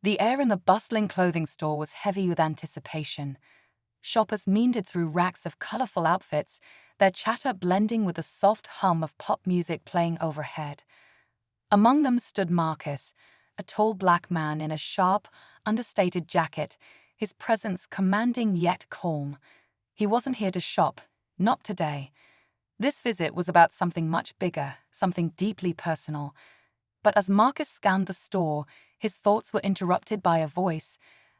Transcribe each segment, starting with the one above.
The air in the bustling clothing store was heavy with anticipation. Shoppers meandered through racks of colorful outfits, their chatter blending with the soft hum of pop music playing overhead. Among them stood Marcus, a tall black man in a sharp, understated jacket, his presence commanding yet calm. He wasn't here to shop, not today. This visit was about something much bigger, something deeply personal. But as Marcus scanned the store, his thoughts were interrupted by a voice,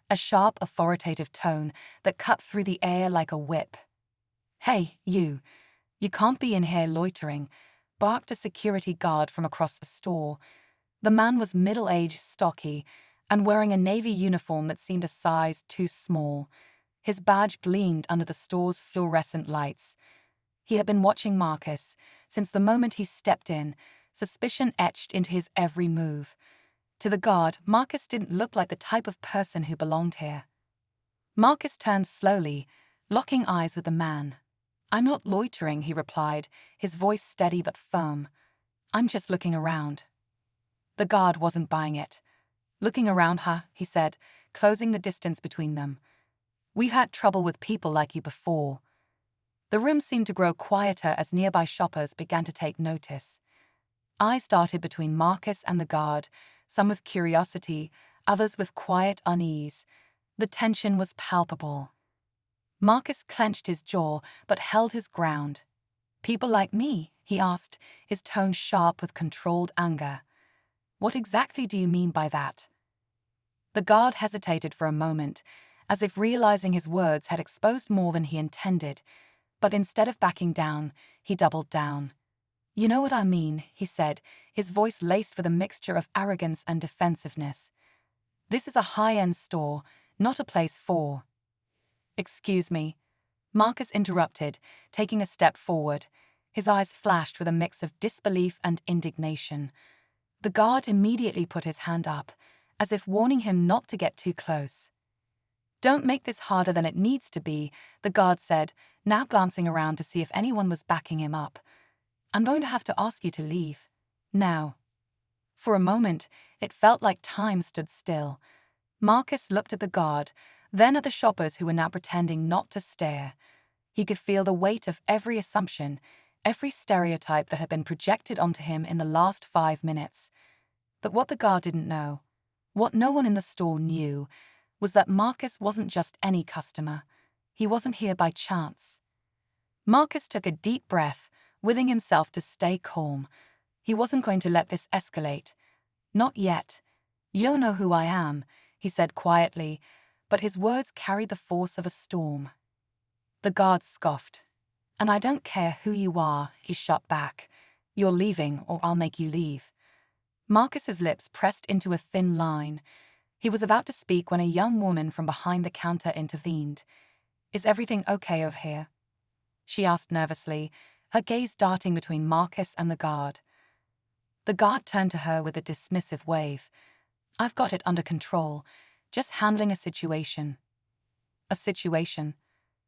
a sharp, authoritative tone that cut through the air like a whip. "Hey, you can't be in here loitering," barked a security guard from across the store. The man was middle-aged, stocky, and wearing a navy uniform that seemed a size too small. His badge gleamed under the store's fluorescent lights. He had been watching Marcus since the moment he stepped in, suspicion etched into his every move. To the guard, Marcus didn't look like the type of person who belonged here. Marcus turned slowly, locking eyes with the man. "I'm not loitering," he replied, his voice steady but firm. "I'm just looking around." The guard wasn't buying it. "Looking around, huh?" he said, closing the distance between them. "We've had trouble with people like you before." The room seemed to grow quieter as nearby shoppers began to take notice. Eyes darted between Marcus and the guard, some with curiosity, others with quiet unease. The tension was palpable. Marcus clenched his jaw but held his ground. "People like me?" he asked, his tone sharp with controlled anger. "What exactly do you mean by that?" The guard hesitated for a moment, as if realizing his words had exposed more than he intended, but instead of backing down, he doubled down. "You know what I mean," he said, his voice laced with a mixture of arrogance and defensiveness. "This is a high-end store, not a place for—" "Excuse me," Marcus interrupted, taking a step forward. His eyes flashed with a mix of disbelief and indignation. The guard immediately put his hand up, as if warning him not to get too close. "Don't make this harder than it needs to be," the guard said, now glancing around to see if anyone was backing him up. "I'm going to have to ask you to leave. Now." For a moment, it felt like time stood still. Marcus looked at the guard, then at the shoppers who were now pretending not to stare. He could feel the weight of every assumption, every stereotype that had been projected onto him in the last 5 minutes. But what the guard didn't know, what no one in the store knew, was that Marcus wasn't just any customer. He wasn't here by chance. Marcus took a deep breath, willing himself to stay calm. He wasn't going to let this escalate. "Not yet. You don't know who I am," he said quietly, but his words carried the force of a storm. The guard scoffed. "And I don't care who you are," he shot back. "You're leaving, or I'll make you leave." Marcus's lips pressed into a thin line. He was about to speak when a young woman from behind the counter intervened. "Is everything okay over here?" she asked nervously, her gaze darting between Marcus and the guard. The guard turned to her with a dismissive wave. "I've got it under control, just handling a situation." "A situation?"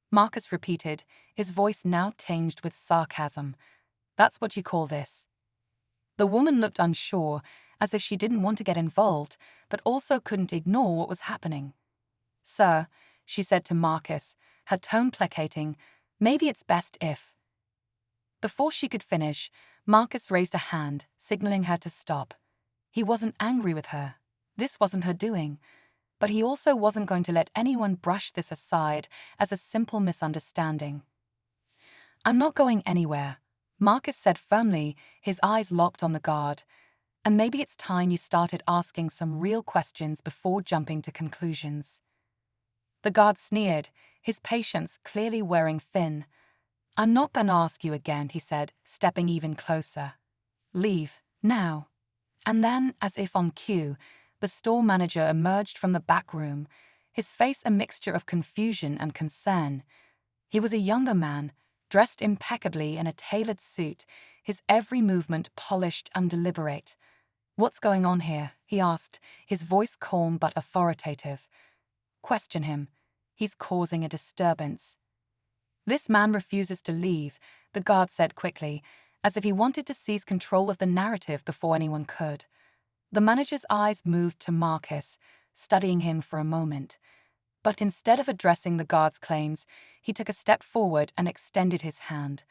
Marcus repeated, his voice now tinged with sarcasm. "That's what you call this?" The woman looked unsure, as if she didn't want to get involved, but also couldn't ignore what was happening. "Sir," she said to Marcus, her tone placating, "maybe it's best if—" Before she could finish, Marcus raised a hand, signaling her to stop. He wasn't angry with her. This wasn't her doing. But he also wasn't going to let anyone brush this aside as a simple misunderstanding. "I'm not going anywhere," Marcus said firmly, his eyes locked on the guard. "And maybe it's time you started asking some real questions before jumping to conclusions." The guard sneered, his patience clearly wearing thin. "I'm not gonna ask you again," he said, stepping even closer. "Leave, now." And then, as if on cue, the store manager emerged from the back room, his face a mixture of confusion and concern. He was a younger man, dressed impeccably in a tailored suit, his every movement polished and deliberate. "What's going on here?" he asked, his voice calm but authoritative. "Question him. He's causing a disturbance." "This man refuses to leave," the guard said quickly, as if he wanted to seize control of the narrative before anyone could. The manager's eyes moved to Marcus, studying him for a moment. But instead of addressing the guard's claims, he took a step forward and extended his hand.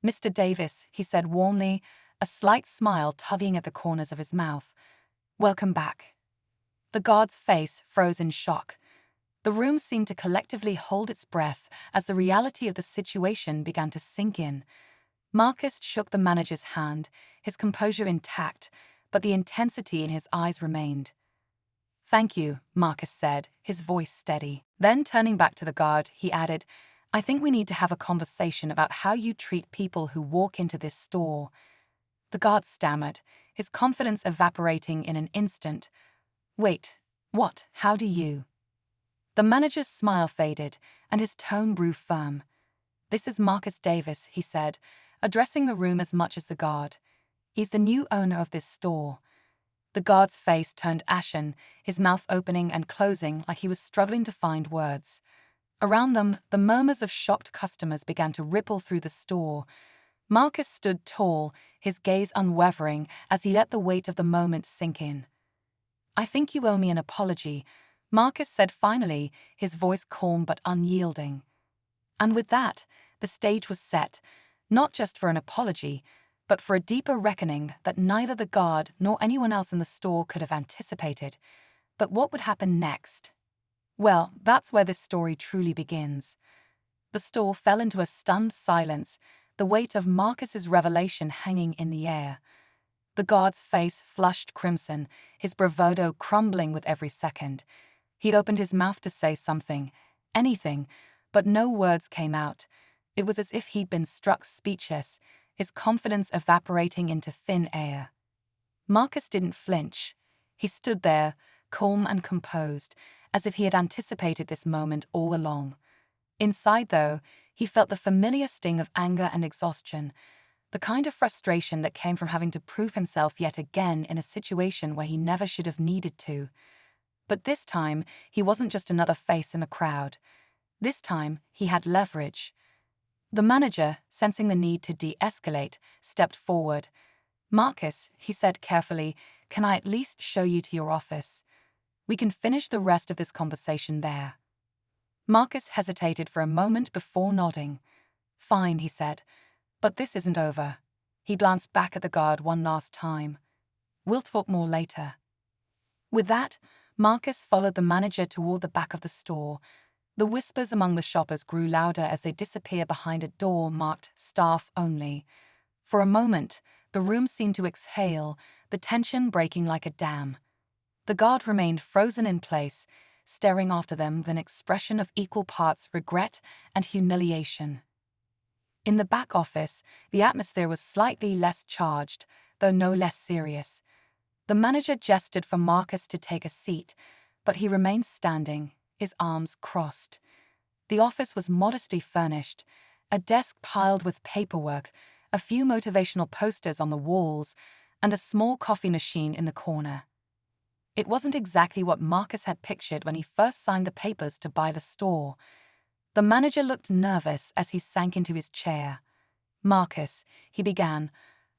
"Mr. Davis," he said warmly, a slight smile tugging at the corners of his mouth. "Welcome back." The guard's face froze in shock. The room seemed to collectively hold its breath as the reality of the situation began to sink in. Marcus shook the manager's hand, his composure intact, but the intensity in his eyes remained. "Thank you," Marcus said, his voice steady. Then turning back to the guard, he added, "I think we need to have a conversation about how you treat people who walk into this store." The guard stammered, his confidence evaporating in an instant. "Wait, what? How do you?" The manager's smile faded, and his tone grew firm. "This is Marcus Davis," he said, addressing the room as much as the guard. "He's the new owner of this store." The guard's face turned ashen, his mouth opening and closing like he was struggling to find words. Around them, the murmurs of shocked customers began to ripple through the store. Marcus stood tall, his gaze unwavering as he let the weight of the moment sink in. "I think you owe me an apology," Marcus said finally, his voice calm but unyielding. And with that, the stage was set, not just for an apology, but for a deeper reckoning that neither the guard nor anyone else in the store could have anticipated. But what would happen next? Well, that's where this story truly begins. The store fell into a stunned silence, the weight of Marcus's revelation hanging in the air. The guard's face flushed crimson, his bravado crumbling with every second. He'd opened his mouth to say something, anything, but no words came out. It was as if he'd been struck speechless, his confidence evaporating into thin air. Marcus didn't flinch. He stood there, calm and composed, as if he had anticipated this moment all along. Inside, though, he felt the familiar sting of anger and exhaustion, the kind of frustration that came from having to prove himself yet again in a situation where he never should have needed to. But this time, he wasn't just another face in the crowd. This time, he had leverage. The manager, sensing the need to de-escalate, stepped forward. "Marcus," he said carefully, "can I at least show you to your office? We can finish the rest of this conversation there." Marcus hesitated for a moment before nodding. "Fine," he said, "but this isn't over." He glanced back at the guard one last time. "We'll talk more later." With that, Marcus followed the manager toward the back of the store. The whispers among the shoppers grew louder as they disappeared behind a door marked "Staff Only." For a moment, the room seemed to exhale, the tension breaking like a dam. The guard remained frozen in place, staring after them with an expression of equal parts regret and humiliation. In the back office, the atmosphere was slightly less charged, though no less serious. The manager gestured for Marcus to take a seat, but he remained standing, his arms crossed. The office was modestly furnished, a desk piled with paperwork, a few motivational posters on the walls, and a small coffee machine in the corner. It wasn't exactly what Marcus had pictured when he first signed the papers to buy the store. The manager looked nervous as he sank into his chair. "Marcus," he began,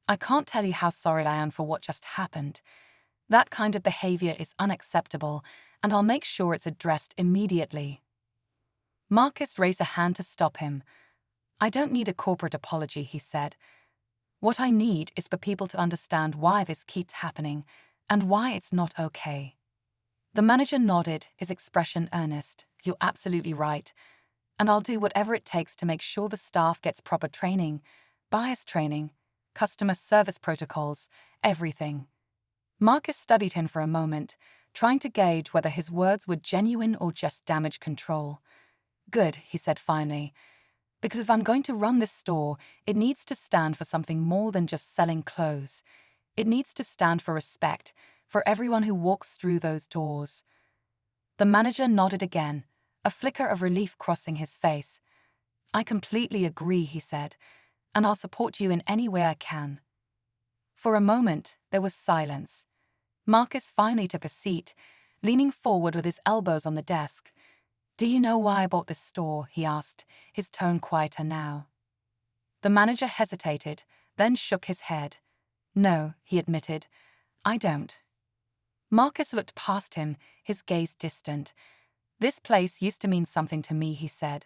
"I can't tell you how sorry I am for what just happened. That kind of behavior is unacceptable, and I'll make sure it's addressed immediately." Marcus raised a hand to stop him. "I don't need a corporate apology," he said. "What I need is for people to understand why this keeps happening, and why it's not okay." The manager nodded, his expression earnest. "You're absolutely right. And I'll do whatever it takes to make sure the staff gets proper training, bias training, customer service protocols, everything." Marcus studied him for a moment, trying to gauge whether his words were genuine or just damage control. "Good," he said finally, "because if I'm going to run this store, it needs to stand for something more than just selling clothes. It needs to stand for respect, for everyone who walks through those doors." The manager nodded again, a flicker of relief crossing his face. "I completely agree," he said, "and I'll support you in any way I can." For a moment, there was silence. Marcus finally took a seat, leaning forward with his elbows on the desk. "Do you know why I bought this store?" he asked, his tone quieter now. The manager hesitated, then shook his head. "No," he admitted, "I don't." Marcus looked past him, his gaze distant. "This place used to mean something to me," he said.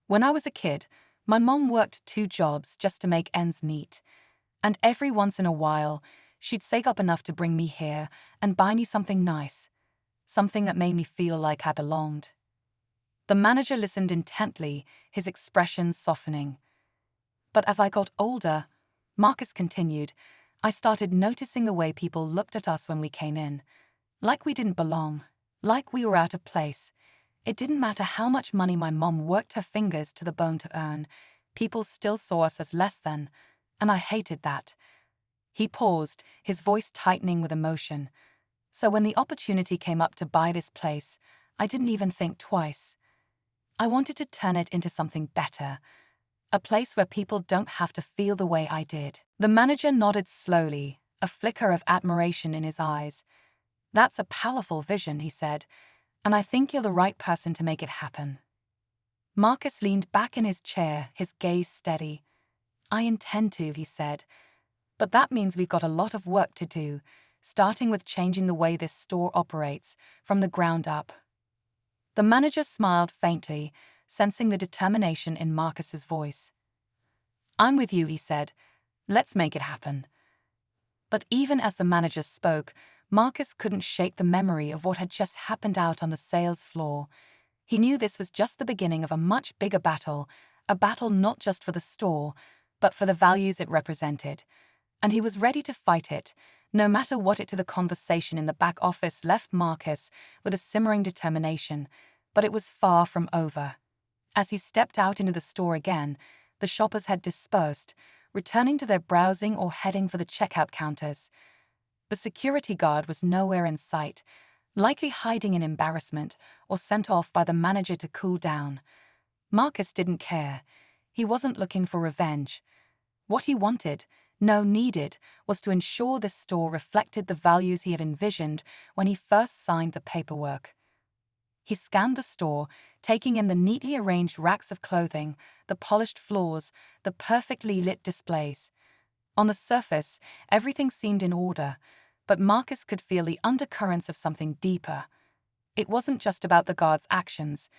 "When I was a kid, my mom worked 2 jobs just to make ends meet. And every once in a while, she'd save up enough to bring me here and buy me something nice. Something that made me feel like I belonged." The manager listened intently, his expression softening. "But as I got older," Marcus continued, "I started noticing the way people looked at us when we came in. Like we didn't belong. Like we were out of place. It didn't matter how much money my mom worked her fingers to the bone to earn. People still saw us as less than, and I hated that." He paused, his voice tightening with emotion. "So when the opportunity came up to buy this place, I didn't even think twice. I wanted to turn it into something better. A place where people don't have to feel the way I did." The manager nodded slowly, a flicker of admiration in his eyes. "That's a powerful vision," he said, "and I think you're the right person to make it happen." Marcus leaned back in his chair, his gaze steady. "I intend to," he said, "but that means we've got a lot of work to do, starting with changing the way this store operates, from the ground up." The manager smiled faintly, sensing the determination in Marcus's voice. "I'm with you," he said. "Let's make it happen." But even as the manager spoke, Marcus couldn't shake the memory of what had just happened out on the sales floor. He knew this was just the beginning of a much bigger battle, a battle not just for the store, but for the values it represented. And he was ready to fight it, no matter what it to. The conversation in the back office left Marcus with a simmering determination, but it was far from over. As he stepped out into the store again, the shoppers had dispersed, returning to their browsing or heading for the checkout counters. The security guard was nowhere in sight, likely hiding in embarrassment or sent off by the manager to cool down. Marcus didn't care. He wasn't looking for revenge. What he wanted, no, needed, was to ensure this store reflected the values he had envisioned when he first signed the paperwork. He scanned the store, taking in the neatly arranged racks of clothing, the polished floors, the perfectly lit displays. On the surface, everything seemed in order, but Marcus could feel the undercurrents of something deeper. It wasn't just about the guard's actions.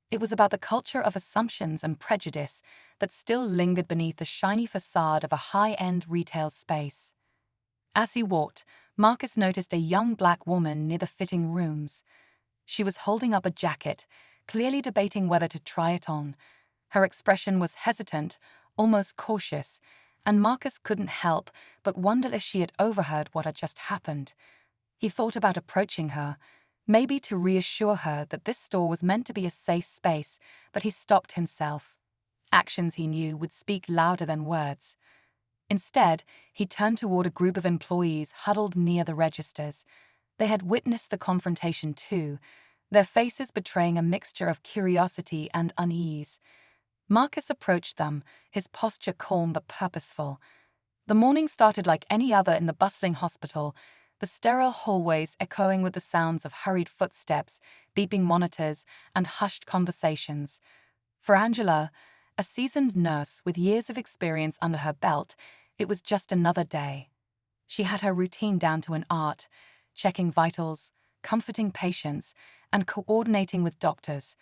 It was about the culture of assumptions and prejudice that still lingered beneath the shiny facade of a high-end retail space. As he walked, Marcus noticed a young black woman near the fitting rooms. She was holding up a jacket, clearly debating whether to try it on. Her expression was hesitant, almost cautious, and Marcus couldn't help but wonder if she had overheard what had just happened. He thought about approaching her, maybe to reassure her that this store was meant to be a safe space, but he stopped himself. Actions, he knew, would speak louder than words. Instead, he turned toward a group of employees huddled near the registers. They had witnessed the confrontation too, their faces betraying a mixture of curiosity and unease. Marcus approached them, his posture calm but purposeful. The morning started like any other in the bustling hospital, the sterile hallways echoing with the sounds of hurried footsteps, beeping monitors, and hushed conversations. For Angela, a seasoned nurse with years of experience under her belt, it was just another day. She had her routine down to an art, checking vitals, comforting patients, and coordinating with doctors.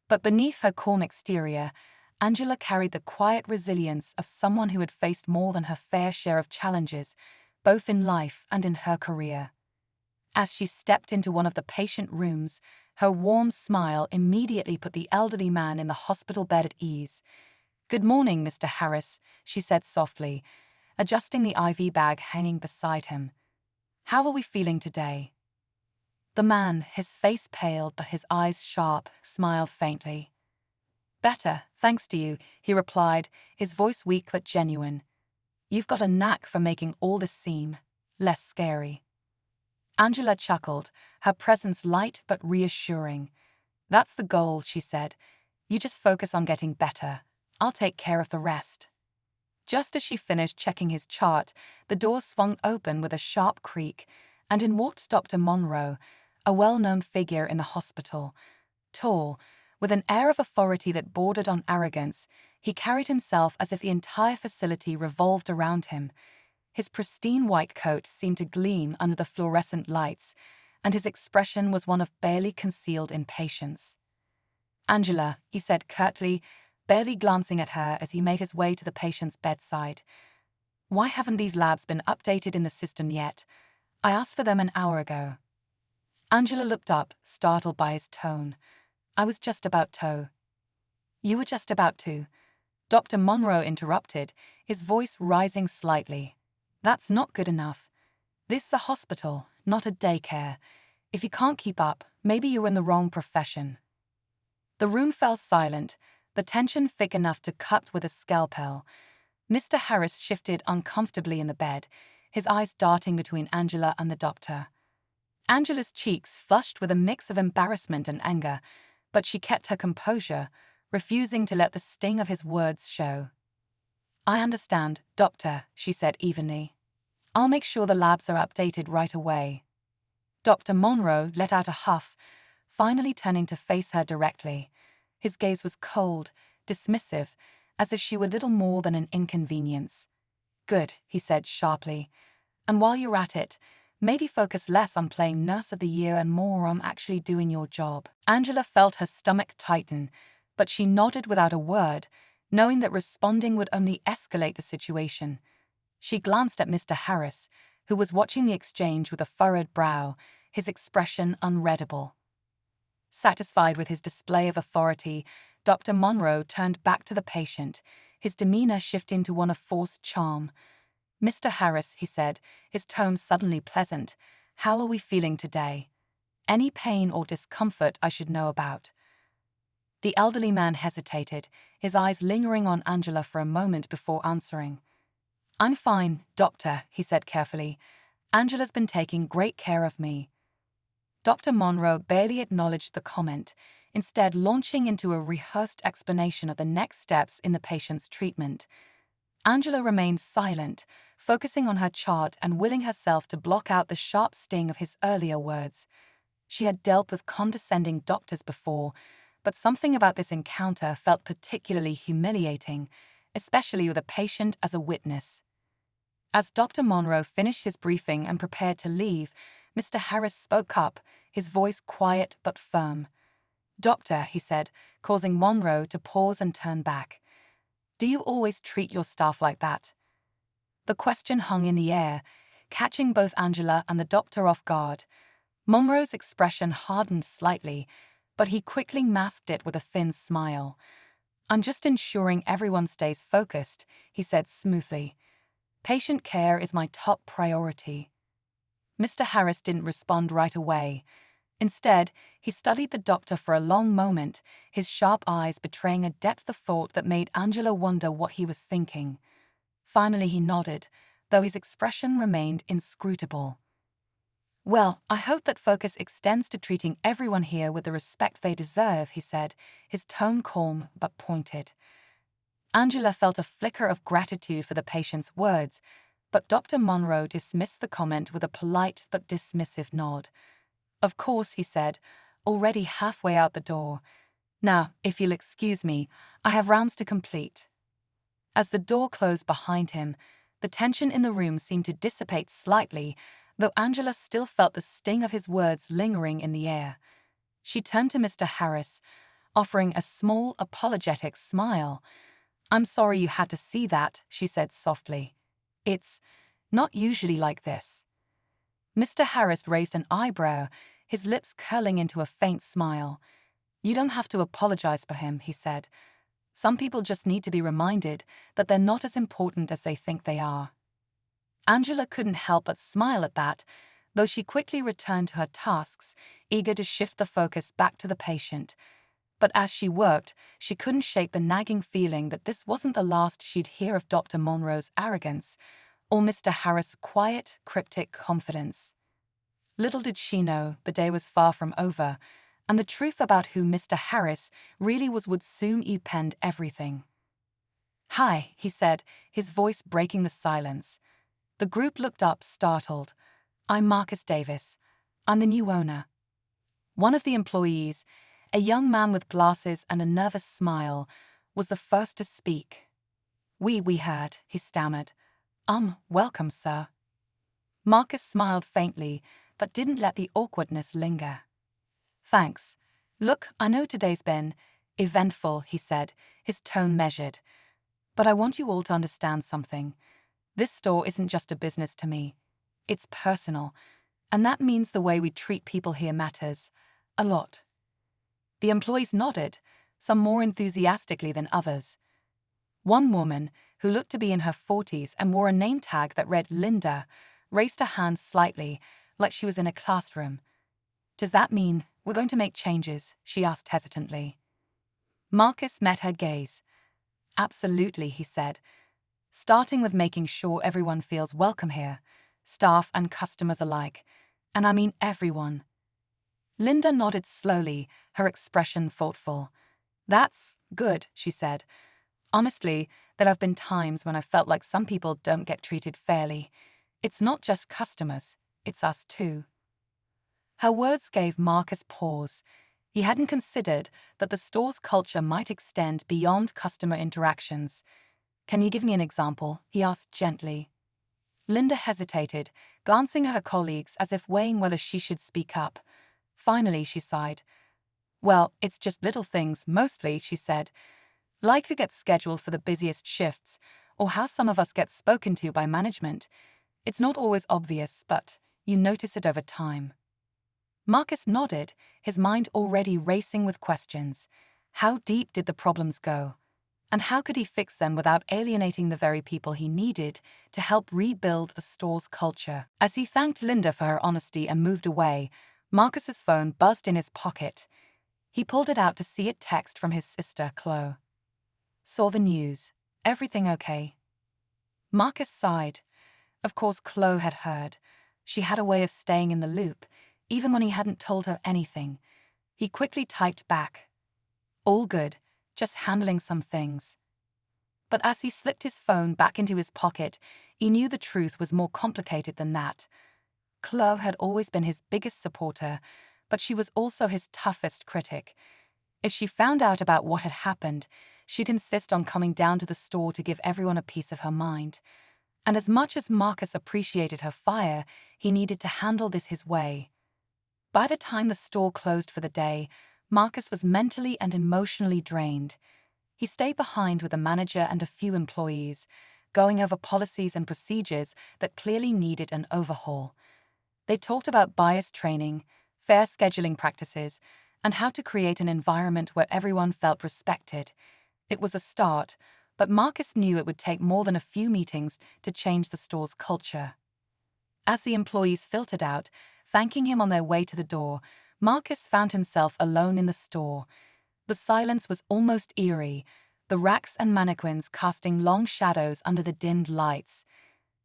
But beneath her calm exterior, Angela carried the quiet resilience of someone who had faced more than her fair share of challenges, both in life and in her career. As she stepped into one of the patient rooms, her warm smile immediately put the elderly man in the hospital bed at ease. "Good morning, Mr. Harris," she said softly, adjusting the IV bag hanging beside him. "How are we feeling today?" The man, his face pale but his eyes sharp, smiled faintly. "Better, thanks to you," he replied, his voice weak but genuine. "You've got a knack for making all this seem less scary." Angela chuckled, her presence light but reassuring. "That's the goal," she said. "You just focus on getting better. I'll take care of the rest." Just as she finished checking his chart, the door swung open with a sharp creak, and in walked Dr. Monroe, a well-known figure in the hospital. Tall, with an air of authority that bordered on arrogance, he carried himself as if the entire facility revolved around him. His pristine white coat seemed to gleam under the fluorescent lights, and his expression was one of barely concealed impatience. "Angela," he said curtly, barely glancing at her as he made his way to the patient's bedside. "Why haven't these labs been updated in the system yet? I asked for them an hour ago." Angela looked up, startled by his tone. "I was just about to." "You were just about to?" Dr. Monroe interrupted, his voice rising slightly. "That's not good enough. This is a hospital, not a daycare. If you can't keep up, maybe you're in the wrong profession." The room fell silent, the tension thick enough to cut with a scalpel. Mr. Harris shifted uncomfortably in the bed, his eyes darting between Angela and the doctor. Angela's cheeks flushed with a mix of embarrassment and anger, but she kept her composure, refusing to let the sting of his words show. "I understand, doctor," she said evenly. "I'll make sure the labs are updated right away." Dr. Monroe let out a huff, finally turning to face her directly. His gaze was cold, dismissive, as if she were little more than an inconvenience. "Good," he said sharply. "And while you're at it, maybe focus less on playing Nurse of the Year and more on actually doing your job." Angela felt her stomach tighten, but she nodded without a word, knowing that responding would only escalate the situation. She glanced at Mr. Harris, who was watching the exchange with a furrowed brow, his expression unreadable. Satisfied with his display of authority, Dr. Monroe turned back to the patient, his demeanor shifting to one of forced charm. "Mr. Harris," he said, his tone suddenly pleasant, "how are we feeling today? Any pain or discomfort I should know about?" The elderly man hesitated, his eyes lingering on Angela for a moment before answering. "I'm fine, doctor," he said carefully. "Angela's been taking great care of me." Dr. Monroe barely acknowledged the comment, instead launching into a rehearsed explanation of the next steps in the patient's treatment. Angela remained silent, focusing on her chart and willing herself to block out the sharp sting of his earlier words. She had dealt with condescending doctors before, but something about this encounter felt particularly humiliating, especially with a patient as a witness. As Dr. Monroe finished his briefing and prepared to leave, Mr. Harris spoke up, his voice quiet but firm. "Doctor," he said, causing Monroe to pause and turn back. "Do you always treat your staff like that?" The question hung in the air, catching both Angela and the doctor off guard. Monroe's expression hardened slightly, but he quickly masked it with a thin smile. "I'm just ensuring everyone stays focused," he said smoothly. "Patient care is my top priority." Mr. Harris didn't respond right away. Instead, he studied the doctor for a long moment, his sharp eyes betraying a depth of thought that made Angela wonder what he was thinking. Finally he nodded, though his expression remained inscrutable. "Well, I hope that focus extends to treating everyone here with the respect they deserve," he said, his tone calm but pointed. Angela felt a flicker of gratitude for the patient's words, but Dr. Monroe dismissed the comment with a polite but dismissive nod. "Of course," he said, already halfway out the door. "Now, if you'll excuse me, I have rounds to complete." As the door closed behind him, the tension in the room seemed to dissipate slightly, though Angela still felt the sting of his words lingering in the air. She turned to Mr. Harris, offering a small, apologetic smile. "I'm sorry you had to see that," she said softly. "It's not usually like this." Mr. Harris raised an eyebrow, his lips curling into a faint smile. "You don't have to apologize for him," he said. "Some people just need to be reminded that they're not as important as they think they are." Angela couldn't help but smile at that, though she quickly returned to her tasks, eager to shift the focus back to the patient. But as she worked, she couldn't shake the nagging feeling that this wasn't the last she'd hear of Dr. Monroe's arrogance, or Mr. Harris' quiet, cryptic confidence. Little did she know the day was far from over, and the truth about who Mr. Harris really was would soon upend everything. "Hi," he said, his voice breaking the silence. The group looked up, startled. "I'm Marcus Davis. I'm the new owner." One of the employees, a young man with glasses and a nervous smile, was the first to speak. We heard," he stammered. Welcome, sir. Marcus smiled faintly, but didn't let the awkwardness linger. Thanks. Look, I know today's been eventful, he said, his tone measured. But I want you all to understand something. This store isn't just a business to me. It's personal, and that means the way we treat people here matters a lot. The employees nodded, some more enthusiastically than others. One woman, who looked to be in her 40s and wore a name tag that read Linda, raised her hand slightly, like she was in a classroom. Does that mean we're going to make changes? She asked hesitantly. Marcus met her gaze. Absolutely, he said, starting with making sure everyone feels welcome here, staff and customers alike. And I mean everyone. Linda nodded slowly, her expression thoughtful. That's good, she said. Honestly, there have been times when I felt like some people don't get treated fairly. It's not just customers, it's us too. Her words gave Marcus pause. He hadn't considered that the store's culture might extend beyond customer interactions. Can you give me an example? He asked gently. Linda hesitated, glancing at her colleagues as if weighing whether she should speak up. Finally, she sighed. Well, it's just little things, mostly, she said. Like who gets scheduled for the busiest shifts, or how some of us get spoken to by management. It's not always obvious, but you notice it over time. Marcus nodded, his mind already racing with questions. How deep did the problems go? And how could he fix them without alienating the very people he needed to help rebuild the store's culture? As he thanked Linda for her honesty and moved away, Marcus's phone buzzed in his pocket. He pulled it out to see a text from his sister, Chloe. Saw the news. Everything okay? Marcus sighed. Of course, Chloe had heard. She had a way of staying in the loop, even when he hadn't told her anything. He quickly typed back. All good, just handling some things. But as he slipped his phone back into his pocket, he knew the truth was more complicated than that. Chloe had always been his biggest supporter, but she was also his toughest critic. If she found out about what had happened, she'd insist on coming down to the store to give everyone a piece of her mind. And as much as Marcus appreciated her fire, he needed to handle this his way. By the time the store closed for the day, Marcus was mentally and emotionally drained. He stayed behind with the manager and a few employees, going over policies and procedures that clearly needed an overhaul. They talked about bias training, fair scheduling practices, and how to create an environment where everyone felt respected. It was a start, but Marcus knew it would take more than a few meetings to change the store's culture. As the employees filtered out, thanking him on their way to the door, Marcus found himself alone in the store. The silence was almost eerie, the racks and mannequins casting long shadows under the dimmed lights.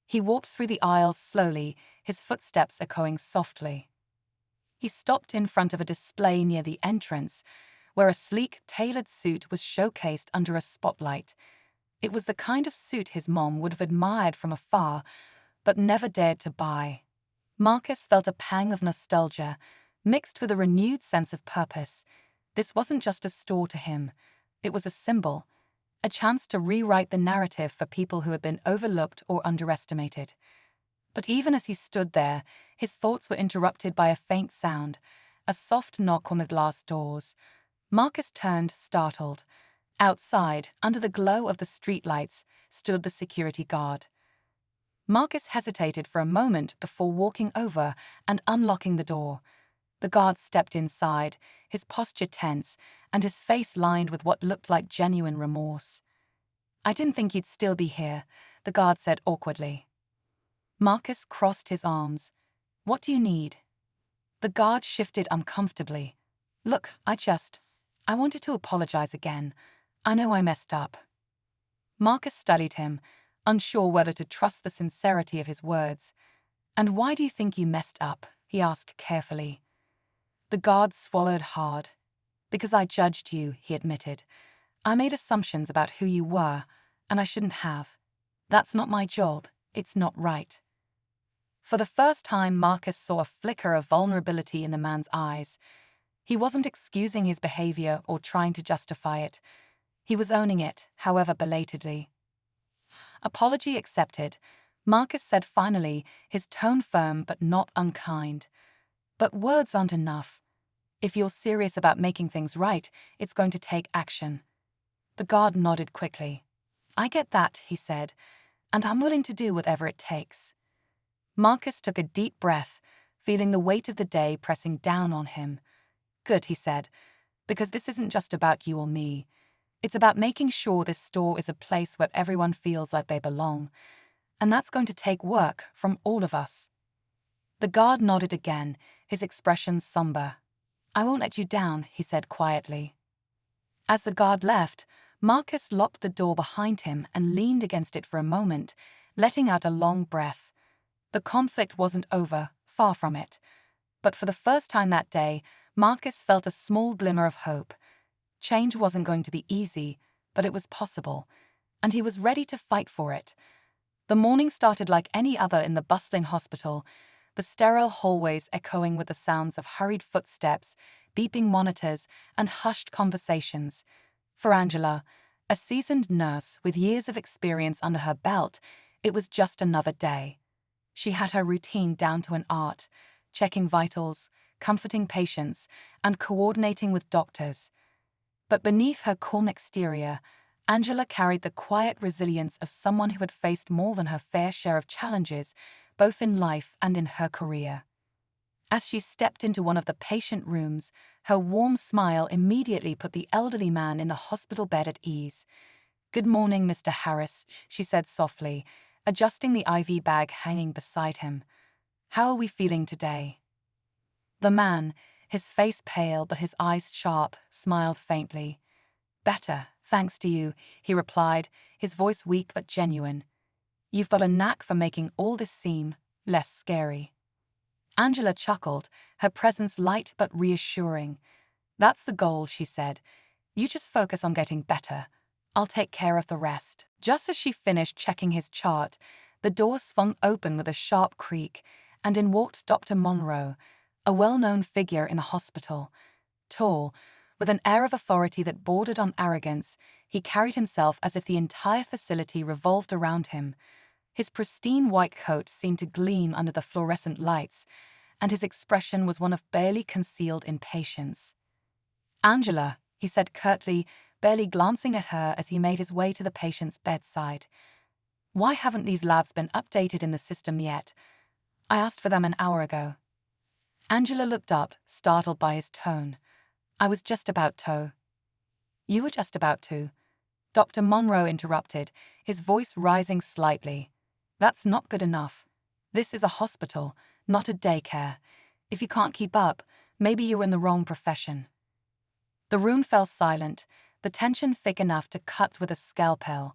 He walked through the aisles slowly, his footsteps echoing softly. He stopped in front of a display near the entrance, where a sleek, tailored suit was showcased under a spotlight. It was the kind of suit his mom would have admired from afar, but never dared to buy. Marcus felt a pang of nostalgia, mixed with a renewed sense of purpose. This wasn't just a store to him. It was a symbol, a chance to rewrite the narrative for people who had been overlooked or underestimated. But even as he stood there, his thoughts were interrupted by a faint sound, a soft knock on the glass doors. Marcus turned, startled. Outside, under the glow of the streetlights, stood the security guard. Marcus hesitated for a moment before walking over and unlocking the door. The guard stepped inside, his posture tense, and his face lined with what looked like genuine remorse. I didn't think you'd still be here, the guard said awkwardly. Marcus crossed his arms. What do you need? The guard shifted uncomfortably. Look, I wanted to apologize again. I know I messed up. Marcus studied him, unsure whether to trust the sincerity of his words. And why do you think you messed up? He asked carefully. The guard swallowed hard. Because I judged you, he admitted. I made assumptions about who you were, and I shouldn't have. That's not my job. It's not right. For the first time, Marcus saw a flicker of vulnerability in the man's eyes. He wasn't excusing his behavior or trying to justify it. He was owning it, however belatedly. Apology accepted, Marcus said finally, his tone firm but not unkind. But words aren't enough. If you're serious about making things right, it's going to take action. The guard nodded quickly. I get that, he said, and I'm willing to do whatever it takes. Marcus took a deep breath, feeling the weight of the day pressing down on him. Good, he said, because this isn't just about you or me. It's about making sure this store is a place where everyone feels like they belong. And that's going to take work from all of us. The guard nodded again, his expression somber. I won't let you down, he said quietly. As the guard left, Marcus locked the door behind him and leaned against it for a moment, letting out a long breath. The conflict wasn't over, far from it. But for the first time that day, Marcus felt a small glimmer of hope. Change wasn't going to be easy, but it was possible, and he was ready to fight for it. The morning started like any other in the bustling hospital, the sterile hallways echoing with the sounds of hurried footsteps, beeping monitors, and hushed conversations. For Angela, a seasoned nurse with years of experience under her belt, it was just another day. She had her routine down to an art, checking vitals, comforting patients, and coordinating with doctors. But beneath her calm exterior, Angela carried the quiet resilience of someone who had faced more than her fair share of challenges, both in life and in her career. As she stepped into one of the patient rooms, her warm smile immediately put the elderly man in the hospital bed at ease. Good morning, Mr. Harris, she said softly, adjusting the IV bag hanging beside him. How are we feeling today? The man, his face pale but his eyes sharp, smiled faintly. Better, thanks to you, he replied, his voice weak but genuine. You've got a knack for making all this seem less scary. Angela chuckled, her presence light but reassuring. That's the goal, she said. You just focus on getting better. I'll take care of the rest. Just as she finished checking his chart, the door swung open with a sharp creak, and in walked Dr. Monroe, a well-known figure in the hospital. Tall, with an air of authority that bordered on arrogance, he carried himself as if the entire facility revolved around him. His pristine white coat seemed to gleam under the fluorescent lights, and his expression was one of barely concealed impatience. Angela, he said curtly, barely glancing at her as he made his way to the patient's bedside. Why haven't these labs been updated in the system yet? I asked for them an hour ago. Angela looked up, startled by his tone. I was just about to. You were just about to. Dr. Monroe interrupted, his voice rising slightly. That's not good enough. This is a hospital, not a daycare. If you can't keep up, maybe you're in the wrong profession. The room fell silent, the tension thick enough to cut with a scalpel.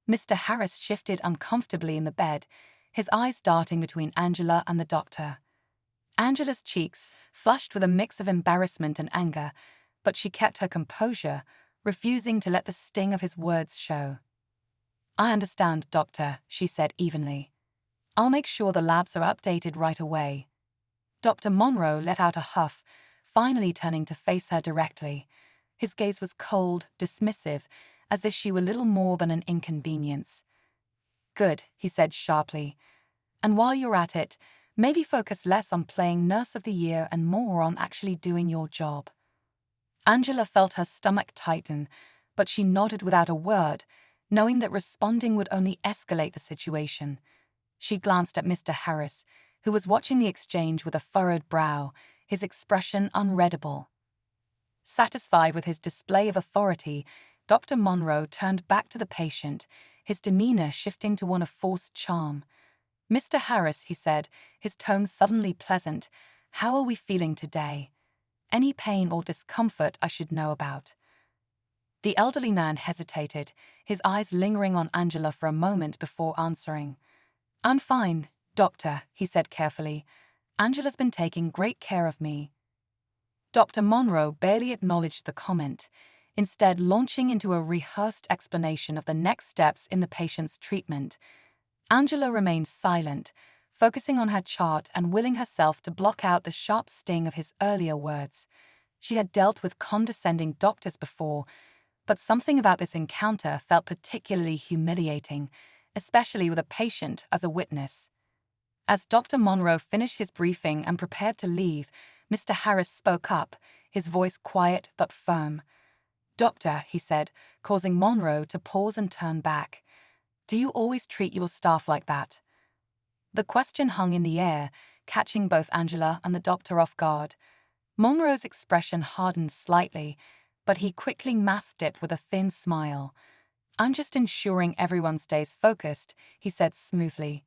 Mr. Harris shifted uncomfortably in the bed, his eyes darting between Angela and the doctor. Angela's cheeks flushed with a mix of embarrassment and anger, but she kept her composure, refusing to let the sting of his words show. I understand, Doctor, she said evenly. I'll make sure the labs are updated right away. Dr. Monroe let out a huff, finally turning to face her directly. His gaze was cold, dismissive, as if she were little more than an inconvenience. Good, he said sharply. And while you're at it, maybe focus less on playing Nurse of the Year and more on actually doing your job. Angela felt her stomach tighten, but she nodded without a word, knowing that responding would only escalate the situation. She glanced at Mr. Harris, who was watching the exchange with a furrowed brow, his expression unreadable. Satisfied with his display of authority, Dr. Monroe turned back to the patient, his demeanor shifting to one of forced charm. Mr. Harris, he said, his tone suddenly pleasant, how are we feeling today? Any pain or discomfort I should know about? The elderly man hesitated, his eyes lingering on Angela for a moment before answering. I'm fine, Doctor, he said carefully. Angela's been taking great care of me. Dr. Monroe barely acknowledged the comment, instead launching into a rehearsed explanation of the next steps in the patient's treatment. Angela remained silent, focusing on her chart and willing herself to block out the sharp sting of his earlier words. She had dealt with condescending doctors before, but something about this encounter felt particularly humiliating, especially with a patient as a witness. As Dr. Monroe finished his briefing and prepared to leave, Mr. Harris spoke up, his voice quiet but firm. "Doctor," he said, causing Monroe to pause and turn back. "Do you always treat your staff like that?" The question hung in the air, catching both Angela and the doctor off guard. Monroe's expression hardened slightly, but he quickly masked it with a thin smile. "I'm just ensuring everyone stays focused," he said smoothly.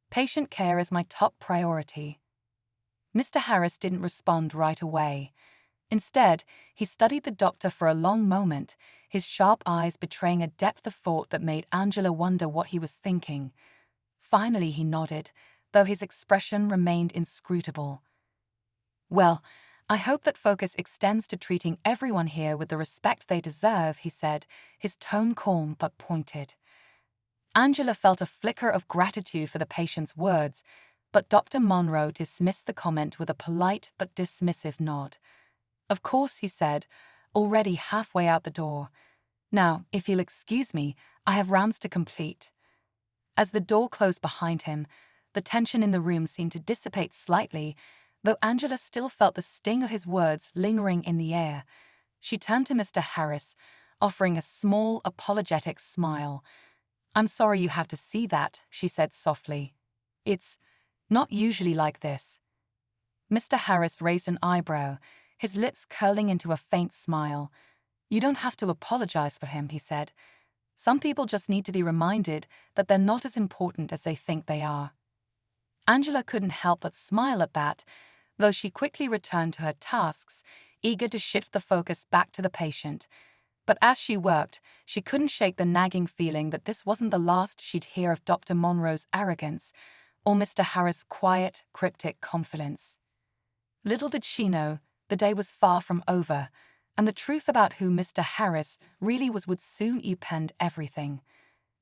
"Patient care is my top priority." Mr. Harris didn't respond right away. Instead, he studied the doctor for a long moment, his sharp eyes betraying a depth of thought that made Angela wonder what he was thinking. Finally, he nodded, though his expression remained inscrutable. "Well, I hope that focus extends to treating everyone here with the respect they deserve," he said, his tone calm but pointed. Angela felt a flicker of gratitude for the patient's words, but Dr. Monroe dismissed the comment with a polite but dismissive nod. "Of course," he said, already halfway out the door. "Now, if you'll excuse me, I have rounds to complete." As the door closed behind him, the tension in the room seemed to dissipate slightly, though Angela still felt the sting of his words lingering in the air. She turned to Mr. Harris, offering a small, apologetic smile. "I'm sorry you have to see that," she said softly. "It's not usually like this." Mr. Harris raised an eyebrow, his lips curling into a faint smile. "You don't have to apologize for him," he said. "Some people just need to be reminded that they're not as important as they think they are." Angela couldn't help but smile at that, though she quickly returned to her tasks, eager to shift the focus back to the patient. But as she worked, she couldn't shake the nagging feeling that this wasn't the last she'd hear of Dr. Monroe's arrogance or Mr. Harris' quiet, cryptic confidence. Little did she know, the day was far from over, and the truth about who Mr. Harris really was would soon upend everything.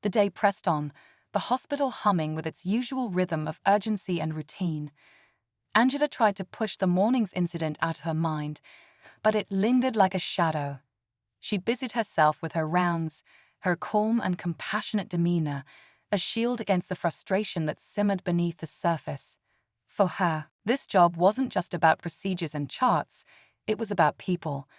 The day pressed on, the hospital humming with its usual rhythm of urgency and routine. Angela tried to push the morning's incident out of her mind, but it lingered like a shadow. She busied herself with her rounds, her calm and compassionate demeanor, a shield against the frustration that simmered beneath the surface. For her, this job wasn't just about procedures and charts, it was about people.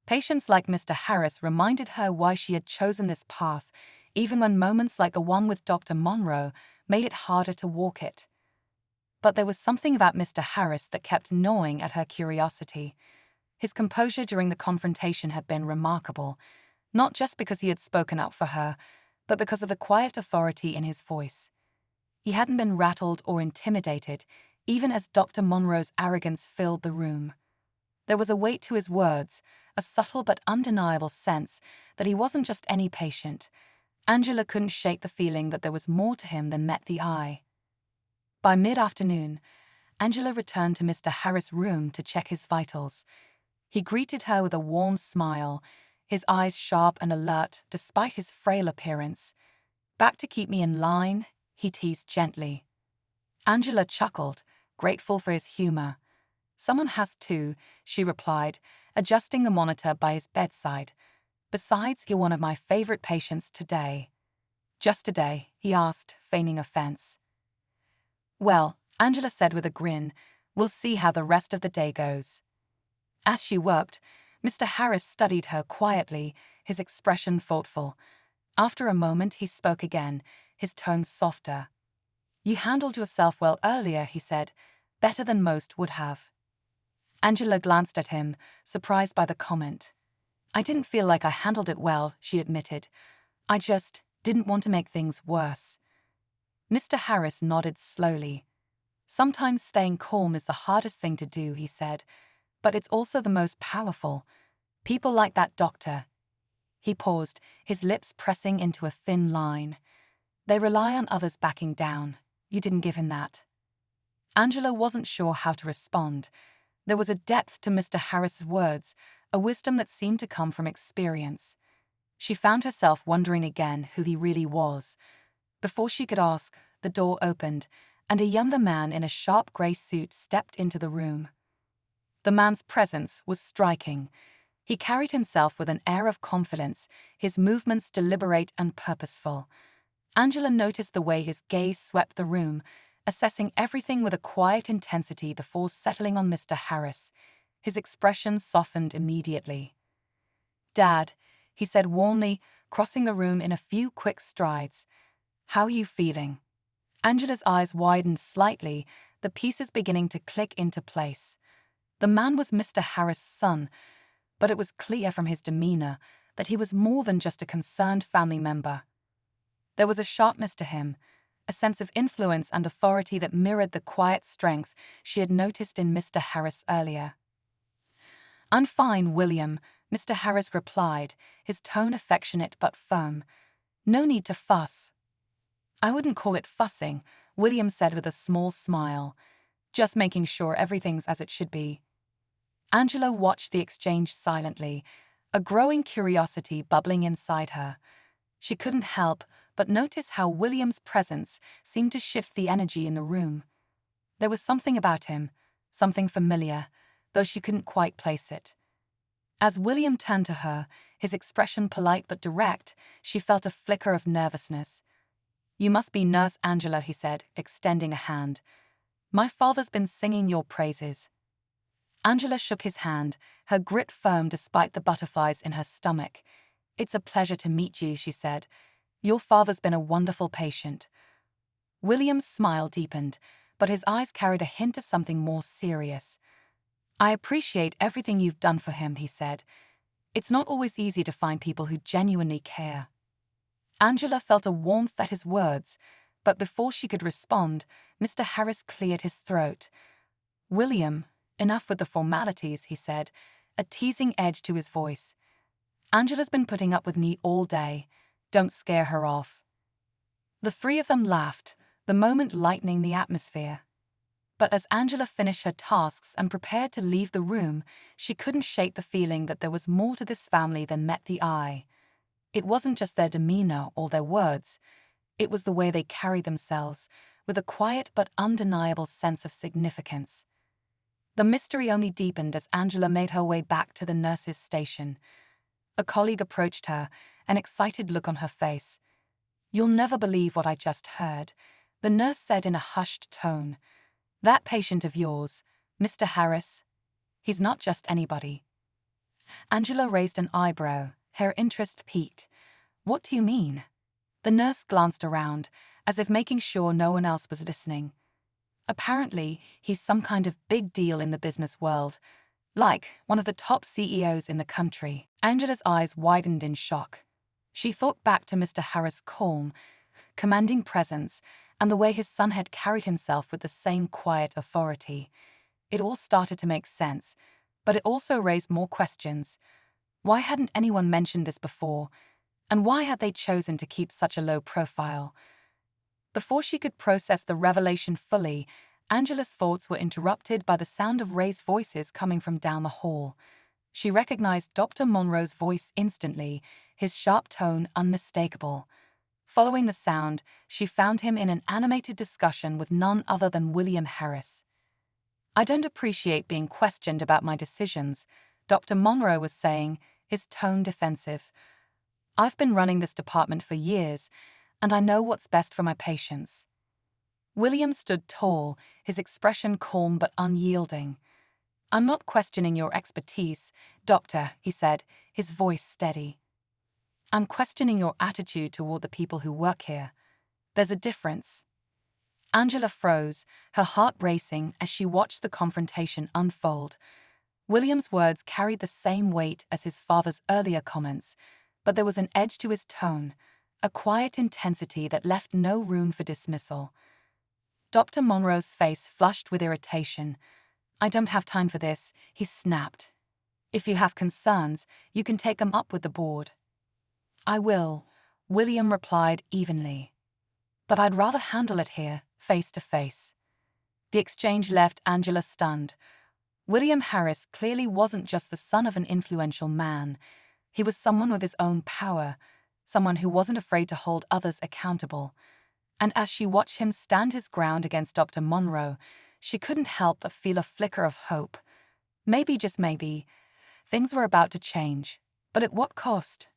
Patients like Mr. Harris reminded her why she had chosen this path, even when moments like the one with Dr. Monroe made it harder to walk it. But there was something about Mr. Harris that kept gnawing at her curiosity. His composure during the confrontation had been remarkable, not just because he had spoken up for her, but because of the quiet authority in his voice. He hadn't been rattled or intimidated, even as Dr. Monroe's arrogance filled the room. There was a weight to his words, a subtle but undeniable sense that he wasn't just any patient. Angela couldn't shake the feeling that there was more to him than met the eye. By mid-afternoon, Angela returned to Mr. Harris' room to check his vitals. He greeted her with a warm smile, his eyes sharp and alert despite his frail appearance. "Back to keep me in line?" he teased gently. Angela chuckled, grateful for his humor. "Someone has to," she replied, adjusting the monitor by his bedside. "Besides, you're one of my favorite patients today." "Just today?" he asked, feigning offense. "Well," Angela said with a grin, "we'll see how the rest of the day goes." As she worked, Mr. Harris studied her quietly, his expression thoughtful. After a moment, he spoke again, his tone softer. "You handled yourself well earlier," he said, "better than most would have." Angela glanced at him, surprised by the comment. "I didn't feel like I handled it well," she admitted. "I just didn't want to make things worse." Mr. Harris nodded slowly. "Sometimes staying calm is the hardest thing to do," he said, "but it's also the most powerful. People like that doctor." He paused, his lips pressing into a thin line. "They rely on others backing down. You didn't give him that." Angela wasn't sure how to respond. There was a depth to Mr. Harris's words, a wisdom that seemed to come from experience. She found herself wondering again who he really was. Before she could ask, the door opened, and a younger man in a sharp grey suit stepped into the room. The man's presence was striking. He carried himself with an air of confidence, his movements deliberate and purposeful. Angela noticed the way his gaze swept the room, assessing everything with a quiet intensity before settling on Mr. Harris. His expression softened immediately. "Dad," he said warmly, crossing the room in a few quick strides. "How are you feeling?" Angela's eyes widened slightly, the pieces beginning to click into place. The man was Mr. Harris' son, but it was clear from his demeanor that he was more than just a concerned family member. There was a sharpness to him, a sense of influence and authority that mirrored the quiet strength she had noticed in Mr. Harris earlier. "I'm fine, William," Mr. Harris replied, his tone affectionate but firm. "No need to fuss." "I wouldn't call it fussing," William said with a small smile. "Just making sure everything's as it should be." Angela watched the exchange silently, a growing curiosity bubbling inside her. She couldn't help but notice how William's presence seemed to shift the energy in the room. There was something about him, something familiar, though she couldn't quite place it. As William turned to her, his expression polite but direct, she felt a flicker of nervousness. "You must be Nurse Angela," he said, extending a hand. "My father's been singing your praises." Angela shook his hand, her grip firm despite the butterflies in her stomach. "It's a pleasure to meet you," she said. "Your father's been a wonderful patient." William's smile deepened, but his eyes carried a hint of something more serious. "I appreciate everything you've done for him," he said. "It's not always easy to find people who genuinely care." Angela felt a warmth at his words, but before she could respond, Mr. Harris cleared his throat. "William, enough with the formalities," he said, a teasing edge to his voice. "Angela's been putting up with me all day. Don't scare her off." The three of them laughed, the moment lightening the atmosphere. But as Angela finished her tasks and prepared to leave the room, she couldn't shake the feeling that there was more to this family than met the eye. It wasn't just their demeanor or their words, it was the way they carried themselves, with a quiet but undeniable sense of significance. The mystery only deepened as Angela made her way back to the nurse's station. A colleague approached her, an excited look on her face. "You'll never believe what I just heard," the nurse said in a hushed tone. "That patient of yours, Mr. Harris, he's not just anybody." Angela raised an eyebrow, her interest piqued. "What do you mean?" The nurse glanced around, as if making sure no one else was listening. "Apparently, he's some kind of big deal in the business world, like one of the top CEOs in the country." Angela's eyes widened in shock. She thought back to Mr. Harris' calm, commanding presence, and the way his son had carried himself with the same quiet authority. It all started to make sense, but it also raised more questions. Why hadn't anyone mentioned this before? And why had they chosen to keep such a low profile? Before she could process the revelation fully, Angela's thoughts were interrupted by the sound of raised voices coming from down the hall. She recognized Dr. Monroe's voice instantly, his sharp tone unmistakable. Following the sound, she found him in an animated discussion with none other than William Harris. "I don't appreciate being questioned about my decisions," Dr. Monroe was saying, his tone defensive. "I've been running this department for years, and I know what's best for my patients." William stood tall, his expression calm but unyielding. "I'm not questioning your expertise, doctor," he said, his voice steady. "I'm questioning your attitude toward the people who work here. There's a difference." Angela froze, her heart racing as she watched the confrontation unfold. William's words carried the same weight as his father's earlier comments, but there was an edge to his tone, a quiet intensity that left no room for dismissal. Dr. Monroe's face flushed with irritation. "I don't have time for this," he snapped. "If you have concerns, you can take them up with the board." "I will," William replied evenly. "But I'd rather handle it here, face to face." The exchange left Angela stunned. William Harris clearly wasn't just the son of an influential man. He was someone with his own power, someone who wasn't afraid to hold others accountable. And as she watched him stand his ground against Dr. Monroe, she couldn't help but feel a flicker of hope. Maybe, just maybe, things were about to change. But at what cost?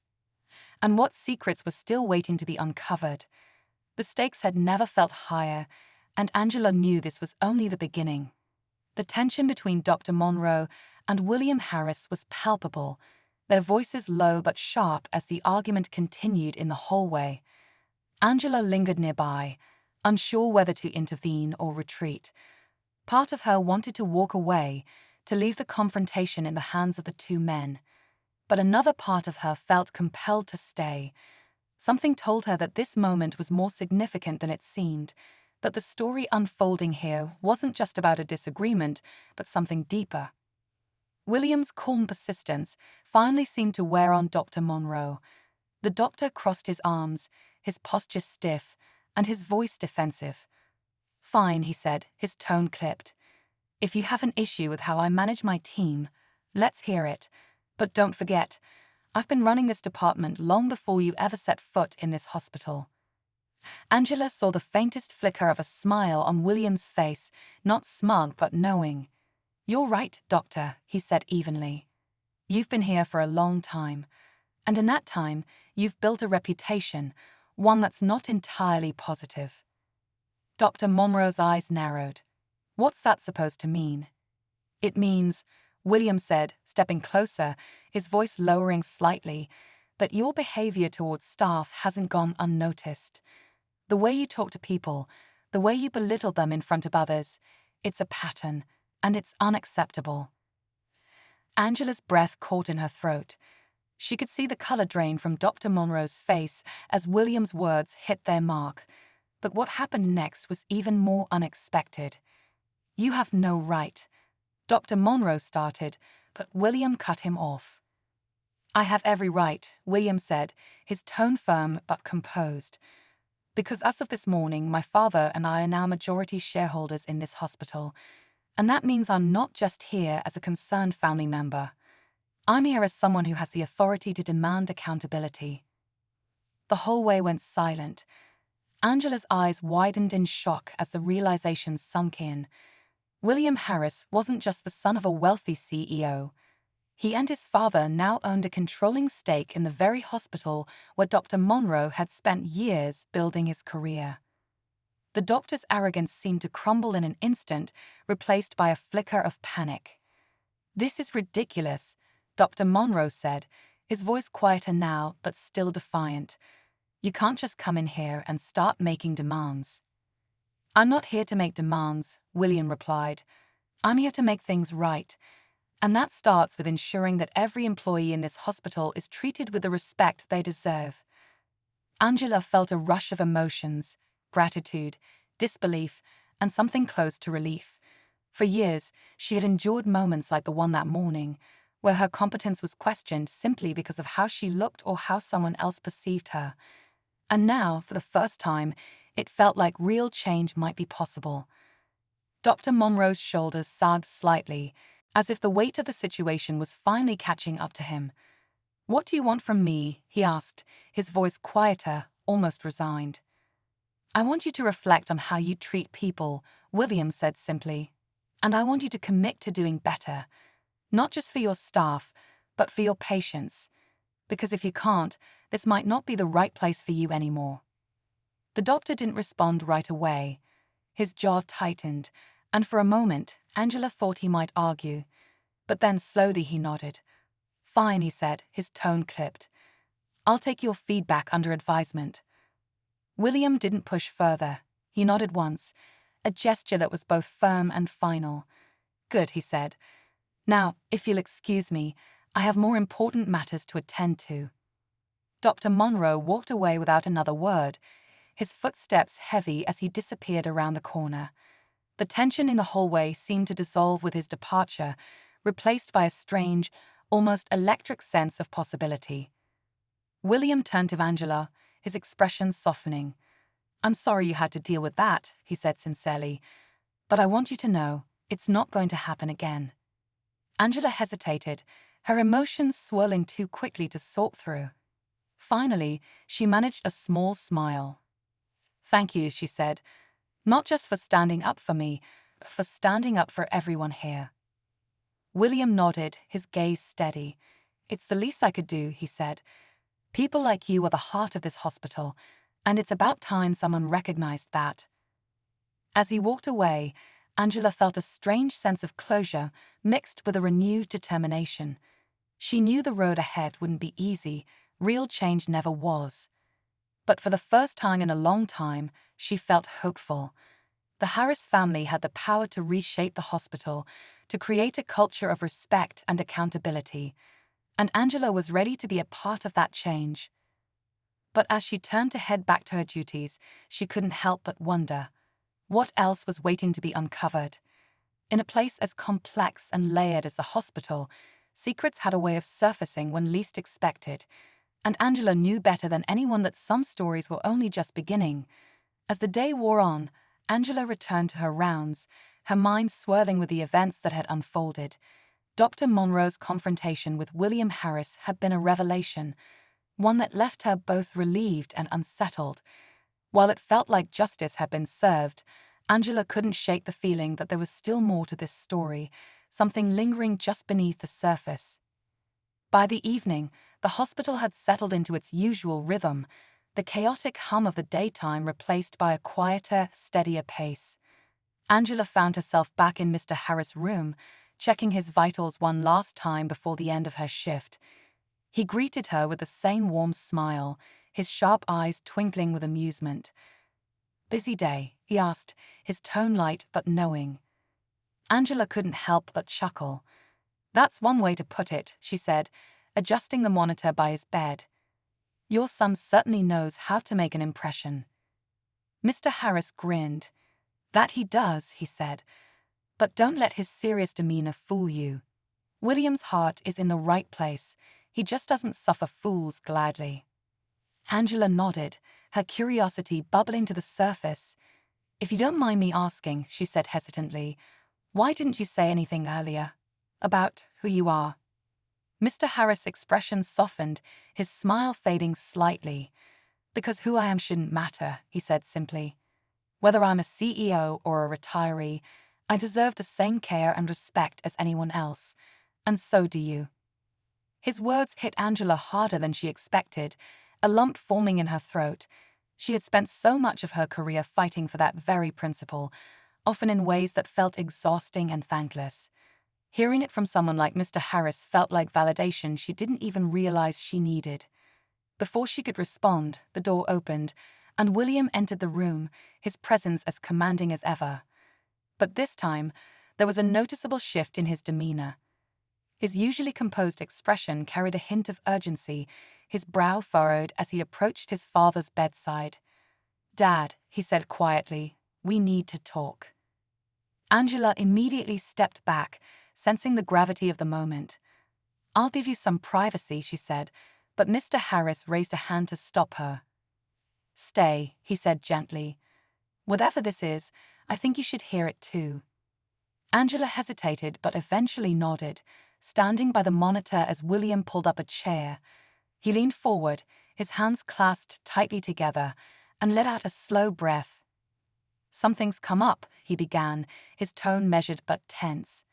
And what secrets were still waiting to be uncovered? The stakes had never felt higher, and Angela knew this was only the beginning. The tension between Dr. Monroe and William Harris was palpable, their voices low but sharp as the argument continued in the hallway. Angela lingered nearby, unsure whether to intervene or retreat. Part of her wanted to walk away, to leave the confrontation in the hands of the two men. But another part of her felt compelled to stay. Something told her that this moment was more significant than it seemed, that the story unfolding here wasn't just about a disagreement, but something deeper. William's calm persistence finally seemed to wear on Dr. Monroe. The doctor crossed his arms, his posture stiff, and his voice defensive. "Fine," he said, his tone clipped. "If you have an issue with how I manage my team, let's hear it. But don't forget, I've been running this department long before you ever set foot in this hospital." Angela saw the faintest flicker of a smile on William's face, not smug but knowing. "You're right, doctor," he said evenly. "You've been here for a long time, and in that time, you've built a reputation, one that's not entirely positive." Dr. Monroe's eyes narrowed. "What's that supposed to mean?" "It means," William said, stepping closer, his voice lowering slightly, "that your behavior towards staff hasn't gone unnoticed. The way you talk to people, the way you belittle them in front of others, it's a pattern, and it's unacceptable." Angela's breath caught in her throat. She could see the color drain from Dr. Monroe's face as William's words hit their mark. But what happened next was even more unexpected. "You have no right," Dr. Monroe started, but William cut him off. "I have every right," William said, his tone firm but composed. "Because as of this morning, my father and I are now majority shareholders in this hospital, and that means I'm not just here as a concerned family member. I'm here as someone who has the authority to demand accountability." The hallway went silent. Angela's eyes widened in shock as the realization sunk in. William Harris wasn't just the son of a wealthy CEO. He and his father now owned a controlling stake in the very hospital where Dr. Monroe had spent years building his career. The doctor's arrogance seemed to crumble in an instant, replaced by a flicker of panic. "This is ridiculous," Dr. Monroe said, his voice quieter now but still defiant. "You can't just come in here and start making demands." "I'm not here to make demands," William replied. "I'm here to make things right. And that starts with ensuring that every employee in this hospital is treated with the respect they deserve." Angela felt a rush of emotions, gratitude, disbelief, and something close to relief. For years, she had endured moments like the one that morning, where her competence was questioned simply because of how she looked or how someone else perceived her. And now, for the first time, it felt like real change might be possible. Dr. Monroe's shoulders sagged slightly, as if the weight of the situation was finally catching up to him. "What do you want from me?" he asked, his voice quieter, almost resigned. "I want you to reflect on how you treat people," William said simply. "And I want you to commit to doing better, not just for your staff, but for your patients. Because if you can't, this might not be the right place for you anymore." The doctor didn't respond right away. His jaw tightened, and for a moment, Angela thought he might argue. But then slowly he nodded. "Fine," he said, his tone clipped. "I'll take your feedback under advisement." William didn't push further. He nodded once, a gesture that was both firm and final. "Good," he said. "Now, if you'll excuse me, I have more important matters to attend to." Dr. Monroe walked away without another word, his footsteps heavy as he disappeared around the corner. The tension in the hallway seemed to dissolve with his departure, replaced by a strange, almost electric sense of possibility. William turned to Angela, his expression softening. "I'm sorry you had to deal with that," he said sincerely. "But I want you to know, it's not going to happen again." Angela hesitated, her emotions swirling too quickly to sort through. Finally, she managed a small smile. "Thank you," she said, "not just for standing up for me, but for standing up for everyone here." William nodded, his gaze steady. "It's the least I could do," he said. "People like you are the heart of this hospital, And it's about time someone recognized that. As he walked away, Angela felt a strange sense of closure mixed with a renewed determination. She knew the road ahead wouldn't be easy, real change never was. But for the first time in a long time, she felt hopeful. The Harris family had the power to reshape the hospital, to create a culture of respect and accountability, and Angela was ready to be a part of that change. But as she turned to head back to her duties, she couldn't help but wonder, what else was waiting to be uncovered? In a place as complex and layered as the hospital, secrets had a way of surfacing when least expected, and Angela knew better than anyone that some stories were only just beginning. As the day wore on, Angela returned to her rounds, her mind swirling with the events that had unfolded. Dr. Monroe's confrontation with William Harris had been a revelation, one that left her both relieved and unsettled. While it felt like justice had been served, Angela couldn't shake the feeling that there was still more to this story, something lingering just beneath the surface. By the evening, the hospital had settled into its usual rhythm, the chaotic hum of the daytime replaced by a quieter, steadier pace. Angela found herself back in Mr. Harris' room, checking his vitals one last time before the end of her shift. He greeted her with the same warm smile, his sharp eyes twinkling with amusement. "Busy day?" he asked, his tone light but knowing. Angela couldn't help but chuckle. "That's one way to put it," she said, adjusting the monitor by his bed. "Your son certainly knows how to make an impression." Mr. Harris grinned. "That he does," he said. "But don't let his serious demeanor fool you. William's heart is in the right place. He just doesn't suffer fools gladly." Angela nodded, her curiosity bubbling to the surface. "If you don't mind me asking," she said hesitantly, "why didn't you say anything earlier? About who you are?" Mr. Harris' expression softened, his smile fading slightly. "Because who I am shouldn't matter," he said simply. "Whether I'm a CEO or a retiree, I deserve the same care and respect as anyone else, and so do you." His words hit Angela harder than she expected, a lump forming in her throat. She had spent so much of her career fighting for that very principle, often in ways that felt exhausting and thankless. Hearing it from someone like Mr. Harris felt like validation she didn't even realize she needed. Before she could respond, the door opened, and William entered the room, his presence as commanding as ever. But this time, there was a noticeable shift in his demeanor. His usually composed expression carried a hint of urgency, his brow furrowed as he approached his father's bedside. "Dad," he said quietly, "we need to talk." Angela immediately stepped back, sensing the gravity of the moment. "I'll give you some privacy," she said, but Mr. Harris raised a hand to stop her. "Stay," he said gently. "Whatever this is, I think you should hear it too." Angela hesitated but eventually nodded, standing by the monitor as William pulled up a chair. He leaned forward, his hands clasped tightly together, and let out a slow breath. "Something's come up," he began, his tone measured but tense.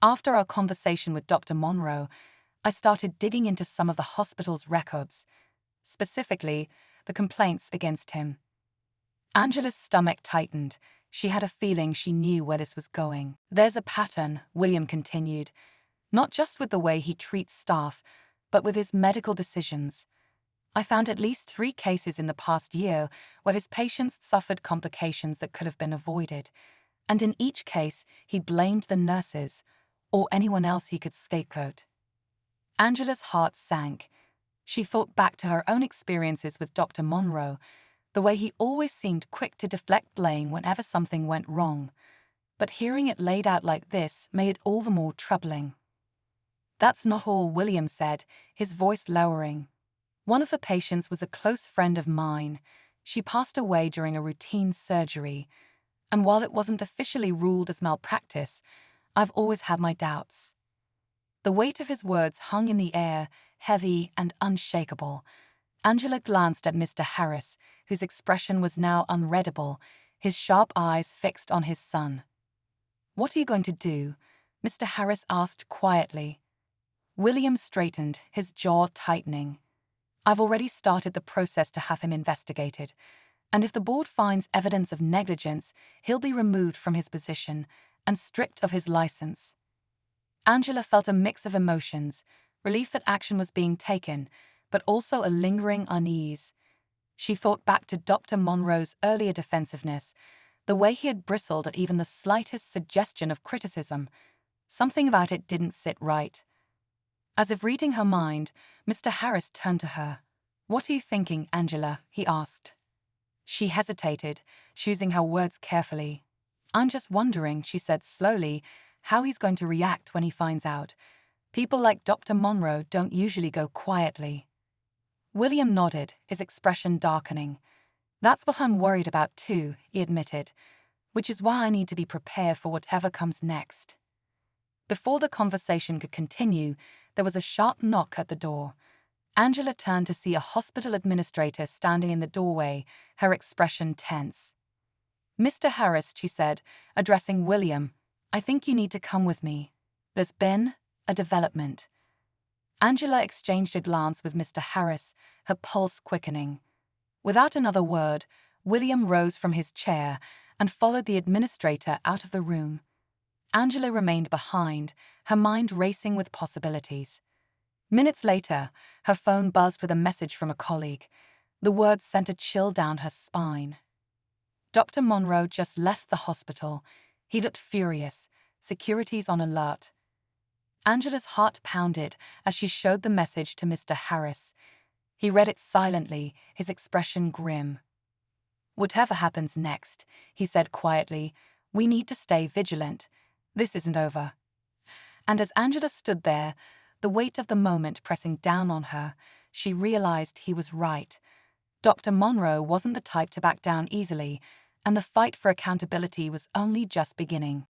"After our conversation with Dr. Monroe, I started digging into some of the hospital's records, specifically the complaints against him." Angela's stomach tightened. She had a feeling she knew where this was going. "There's a pattern," William continued, "not just with the way he treats staff, but with his medical decisions. I found at least 3 cases in the past year where his patients suffered complications that could have been avoided, and in each case he blamed the nurses or anyone else he could scapegoat." Angela's heart sank. She thought back to her own experiences with Dr. Monroe, the way he always seemed quick to deflect blame whenever something went wrong. But hearing it laid out like this made it all the more troubling. "That's not all," William said, his voice lowering. "One of the patients was a close friend of mine. She passed away during a routine surgery, and while it wasn't officially ruled as malpractice, I've always had my doubts." The weight of his words hung in the air, heavy and unshakable. Angela glanced at Mr. Harris, whose expression was now unreadable, his sharp eyes fixed on his son. "What are you going to do?" Mr. Harris asked quietly. William straightened, his jaw tightening. I've already started the process to have him investigated, and if the board finds evidence of negligence, he'll be removed from his position and stripped of his license. Angela felt a mix of emotions, relief that action was being taken, but also a lingering unease. She thought back to Dr. Monroe's earlier defensiveness, the way he had bristled at even the slightest suggestion of criticism. Something about it didn't sit right. As if reading her mind, Mr. Harris turned to her. "What are you thinking, Angela?" he asked. She hesitated, choosing her words carefully. "I'm just wondering," she said slowly, "how he's going to react when he finds out. People like Dr. Monroe don't usually go quietly." William nodded, his expression darkening. "That's what I'm worried about too," he admitted, "which is why I need to be prepared for whatever comes next." Before the conversation could continue, there was a sharp knock at the door. Angela turned to see a hospital administrator standing in the doorway, her expression tense. "Mr. Harris," she said, addressing William, "I think you need to come with me. There's been a development." Angela exchanged a glance with Mr. Harris, her pulse quickening. Without another word, William rose from his chair and followed the administrator out of the room. Angela remained behind, her mind racing with possibilities. Minutes later, her phone buzzed with a message from a colleague. The words sent a chill down her spine. "Dr. Monroe just left the hospital. He looked furious. Security's on alert." Angela's heart pounded as she showed the message to Mr. Harris. He read it silently, his expression grim. "Whatever happens next," he said quietly, "we need to stay vigilant. This isn't over." And as Angela stood there, the weight of the moment pressing down on her, she realized he was right. Dr. Monroe wasn't the type to back down easily, and the fight for accountability was only just beginning.